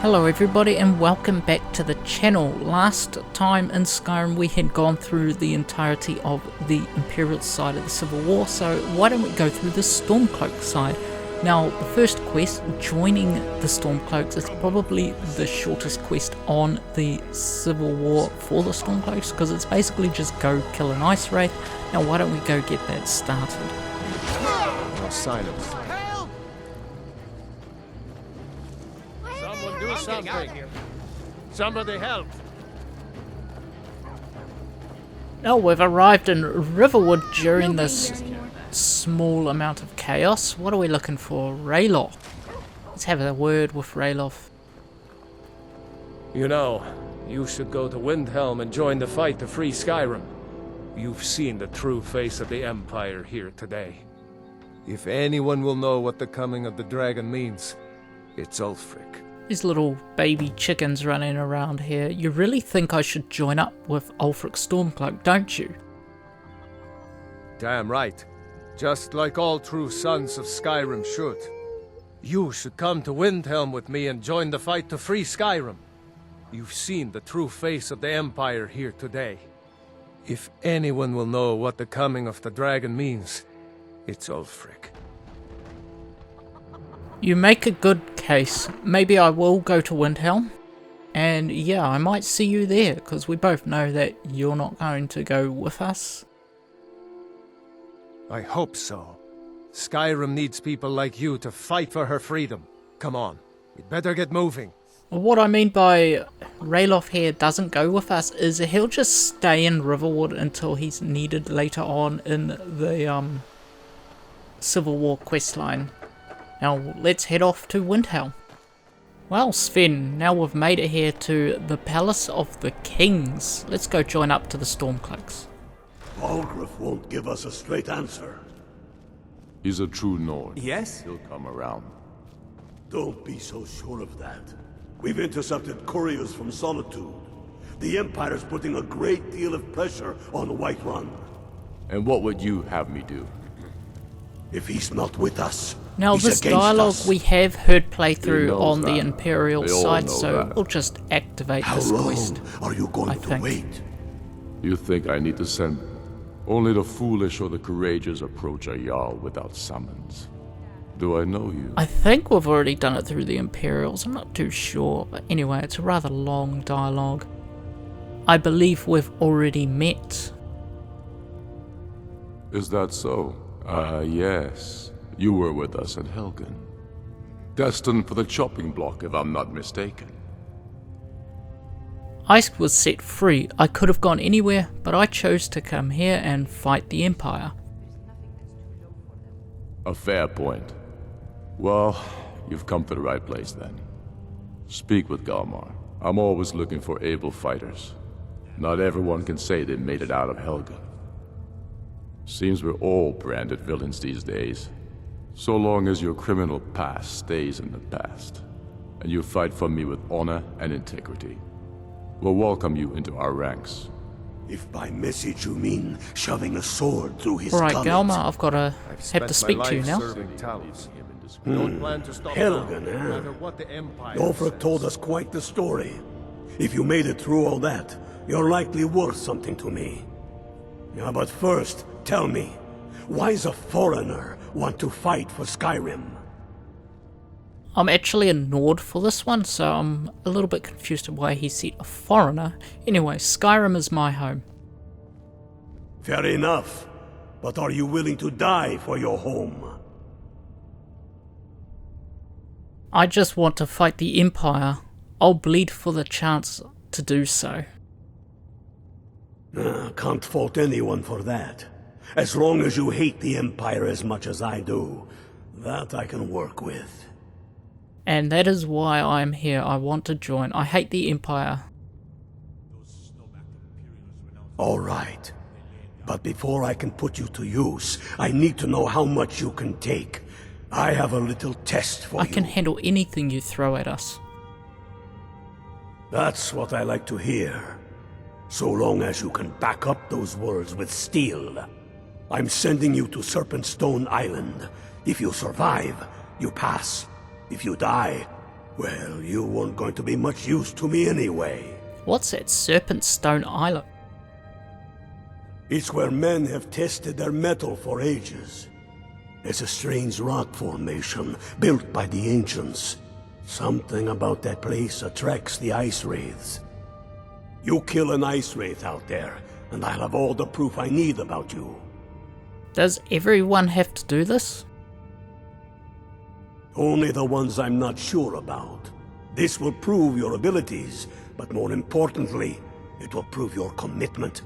Hello everybody and welcome back to the channel. Last time in Skyrim we had gone through the entirety of the Imperial side of the Civil War, so why don't we go through the Stormcloak side. Now the first quest, joining the Stormcloaks, is probably the shortest quest on the Civil War for the Stormcloaks because it's basically just go kill an ice wraith. Now why don't we go get that started. No silence. Someone do something. Somebody help. Now we've arrived in Riverwood during this small amount of chaos. What are we looking for? Rayloff. Let's have a word with Rayloff. You know, you should go to Windhelm and join the fight to free Skyrim. You've seen the true face of the Empire here today. If anyone will know what the coming of the dragon means, it's Ulfric. These little baby chickens running around here. You really think I should join up with Ulfric Stormcloak, don't you? Damn right. Just like all true sons of Skyrim should. You should come to Windhelm with me and join the fight to free Skyrim. You've seen the true face of the Empire here today. If anyone will know what the coming of the dragon means, it's Ulfric. You make a good case. Maybe I will go to Windhelm. And yeah, I might see you there, because we both know that you're not going to go with us. I hope so. Skyrim needs people like you to fight for her freedom. Come on, we'd better get moving. What I mean by Rayloff here doesn't go with us is he'll just stay in Riverwood until he's needed later on in the Civil War questline. Now let's head off to Windhelm. Well Sven, now we've made it here to the Palace of the Kings. Let's go join up to the Stormcloaks. Balgruuf won't give us a straight answer. He's a true Nord. Yes? He'll come around. Don't be so sure of that. We've intercepted couriers from Solitude. The Empire's putting a great deal of pressure on Whiterun. And what would you have me do? If he's not with us, Now he's this against dialogue us. we have heard playthrough knows on the that. Imperial They all side, know so that. we'll just activate How this long quest. are you going I to think. wait? You think I need to send only the foolish or the courageous approach a Jarl without summons? Do I know you? I think we've already done it through the Imperials, I'm not too sure, but anyway, it's a rather long dialogue. I believe we've already met. Is that so? Yes. You were with us at Helgen. Destined for the chopping block, if I'm not mistaken. I was set free. I could have gone anywhere, but I chose to come here and fight the Empire. A fair point. Well, you've come to the right place then. Speak with Galmar. I'm always looking for able fighters. Not everyone can say they made it out of Helgen. Seems we're all branded villains these days. So long as your criminal past stays in the past, and you fight for me with honor and integrity, we'll welcome you into our ranks. If by message you mean shoving a sword through his Alright, gullet. Galmar, I've got to have to speak to you now. Don't plan to stop Helgen, now, no huh? matter what the Empire Ulfric says. told us quite the story. If you made it through all that, you're likely worth something to me. Yeah, but first, tell me, why does a foreigner want to fight for Skyrim? I'm actually a Nord for this one, so I'm a little bit confused at why he said a foreigner. Anyway, Skyrim is my home. Fair enough. But are you willing to die for your home? I just want to fight the Empire. I'll bleed for the chance to do so. Can't fault anyone for that. As long as you hate the Empire as much as I do, that I can work with. And that is why I'm here. I want to join. I hate the Empire. All right. But before I can put you to use, I need to know how much you can take. I have a little test for I you. can handle anything you throw at us. That's what I like to hear. So long as you can back up those words with steel. I'm sending you to Serpent Stone Island. If you survive, you pass. If you die, Well, you weren't going to be much use to me anyway. What's that Serpent Stone Island? It's where men have tested their metal for ages. It's a strange rock formation built by the ancients. Something about that place attracts the ice wraiths. You kill an ice wraith out there, and I'll have all the proof I need about you. Does everyone have to do this? Only the ones I'm not sure about. This will prove your abilities, but more importantly, it will prove your commitment.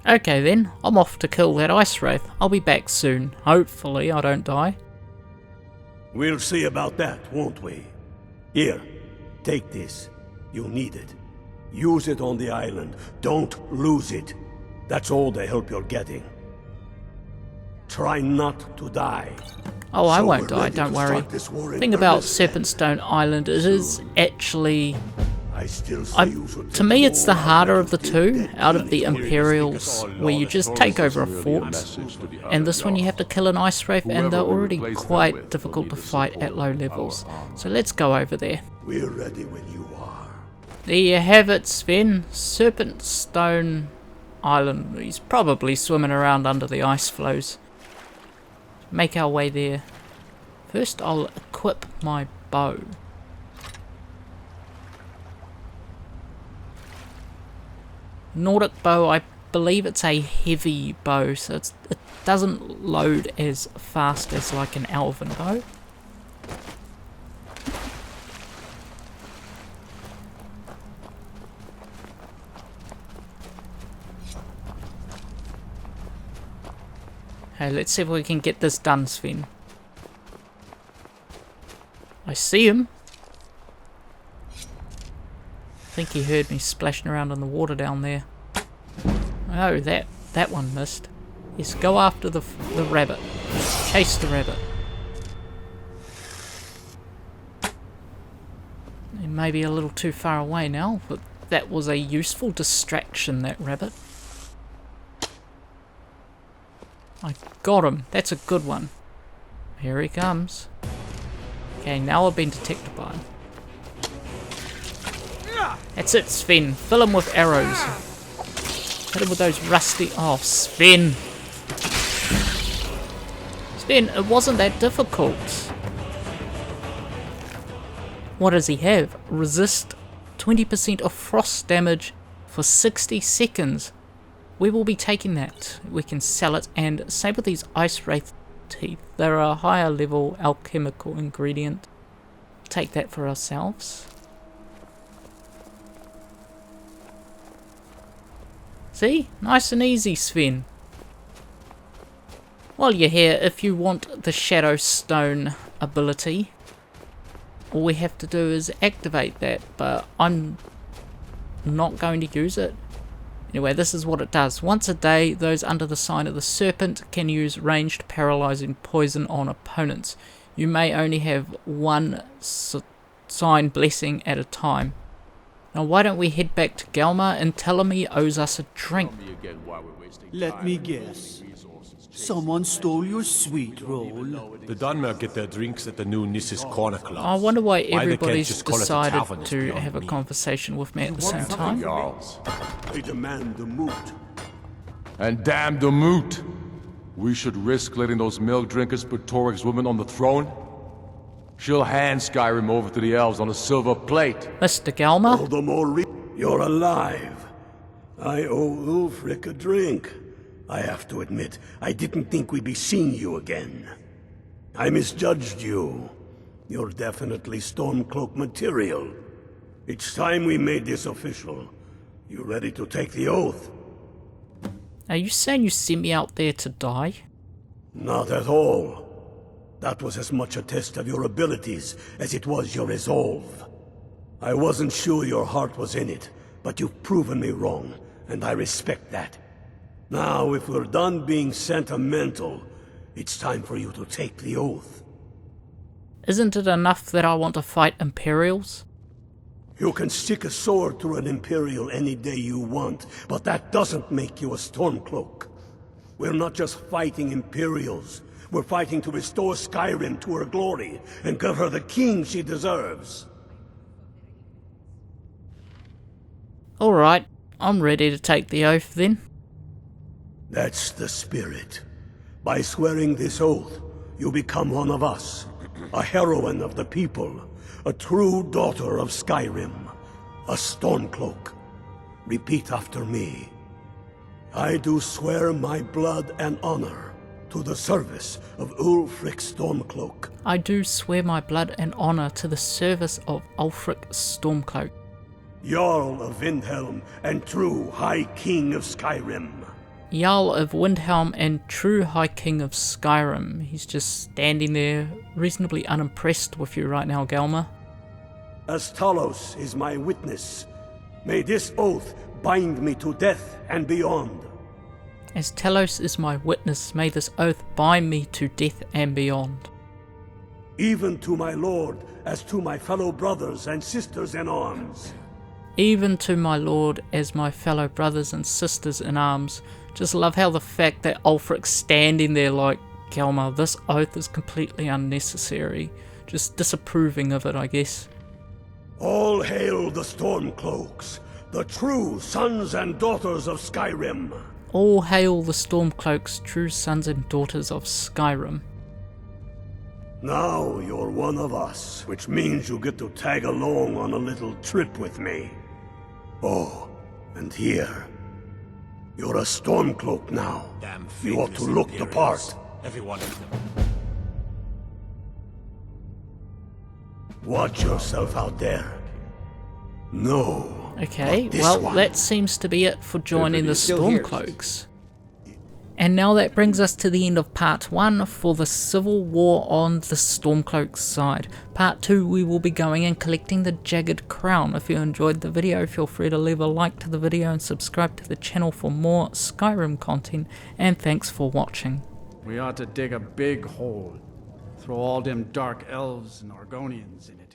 Okay then, I'm off to kill that ice wraith. I'll be back soon. Hopefully I don't die. We'll see about that, won't we? Here, take this. You'll need it. Use it on the island. Don't lose it. That's all the help you're getting. Try not to die. Oh, I So won't we're die, ready don't to worry. start this war in Thing about earnest. Serpentstone Island, it is actually... I still say you should to me it's the more harder than of the you two, did out of the dead Imperials, where you just take over a fort, and this one you have to kill an ice wraith, and they're already quite difficult to fight at low levels. So let's go over there. We're ready when you are. There you have it, Sven. Serpentstone Island. He's probably swimming around under the ice floes. Make our way there. First I'll equip my bow. Nordic bow, I believe it's a heavy bow, so it doesn't load as fast as like an elven bow. Hey, let's see if we can get this done, Sven. I see him. I think he heard me splashing around in the water down there. Oh, that one missed. Yes, go after the rabbit. Chase the rabbit. It may be a little too far away now, but that was a useful distraction, that rabbit. I got him. That's a good one. Here he comes. Okay, now I've been detected by him. That's it, Sven. Fill him with arrows. Hit him with those rusty... Oh, Sven. Sven, it wasn't that difficult. What does he have? Resist 20% of frost damage for 60 seconds. We will be taking that. We can sell it, and same with these ice wraith teeth. They're a higher level alchemical ingredient. Take that for ourselves. See? Nice and easy, Sven. While you're here, if you want the Shadow Stone ability, all we have to do is activate that, but I'm not going to use it. Anyway, this is what it does. Once a day, those under the sign of the serpent can use ranged paralyzing poison on opponents. You may only have one sign blessing at a time. Now why don't we head back to Galmar and tell him he owes us a drink. Let me guess. Someone stole your sweet roll. The Dunmer get their drinks at the new Nissus Corner Club. I wonder why Why they can't everybody's just call it a decided tavern is to beyond have a me. conversation with me at the same time. Jarls. I demand the moot. And damn the moot! We should risk letting those milk drinkers put Torik's woman on the throne? She'll hand Skyrim over to the elves on a silver plate. Mr. Galmar? All the more you're alive. I owe Ulfric a drink. I have to admit, I didn't think we'd be seeing you again. I misjudged you. You're definitely Stormcloak material. It's time we made this official. You ready to take the oath? Are you saying you sent me out there to die? Not at all. That was as much a test of your abilities as it was your resolve. I wasn't sure your heart was in it, but you've proven me wrong, and I respect that. Now, if we're done being sentimental, it's time for you to take the oath. Isn't it enough that I want to fight Imperials? You can stick a sword through an Imperial any day you want, but that doesn't make you a Stormcloak. We're not just fighting Imperials. We're fighting to restore Skyrim to her glory and give her the king she deserves. Alright, I'm ready to take the oath then. That's the spirit. By swearing this oath, you become one of us. A heroine of the people. A true daughter of Skyrim. A Stormcloak. Repeat after me. I do swear my blood and honor to the service of Ulfric Stormcloak. I do swear my blood and honor to the service of Ulfric Stormcloak. Jarl of Windhelm and true High King of Skyrim. Jarl of Windhelm and true High King of Skyrim. He's just standing there, reasonably unimpressed with you right now, Galma. As Talos is my witness, may this oath bind me to death and beyond. As Talos is my witness, may this oath bind me to death and beyond. Even to my lord, as to my fellow brothers and sisters in arms. Even to my lord, as my fellow brothers and sisters in arms. Just love how the fact that Ulfric's standing there like, Galma, this oath is completely unnecessary. Just disapproving of it, I guess. All hail the Stormcloaks, the true sons and daughters of Skyrim. All hail the Stormcloaks, true sons and daughters of Skyrim. Now you're one of us, which means you get to tag along on a little trip with me. Oh, and here. You're a Stormcloak now. Damn You ought to look the part. Every one of them. Watch yourself out there. No. Okay, not this well one. that seems to be it for joining the Stormcloaks. And now that brings us to the end of part 1 for the civil war on the Stormcloaks side. Part 2 we will be going and collecting the Jagged Crown. If you enjoyed the video, feel free to leave a like to the video and subscribe to the channel for more Skyrim content, and thanks for watching. We ought to dig a big hole. Throw all them dark elves and Argonians in it.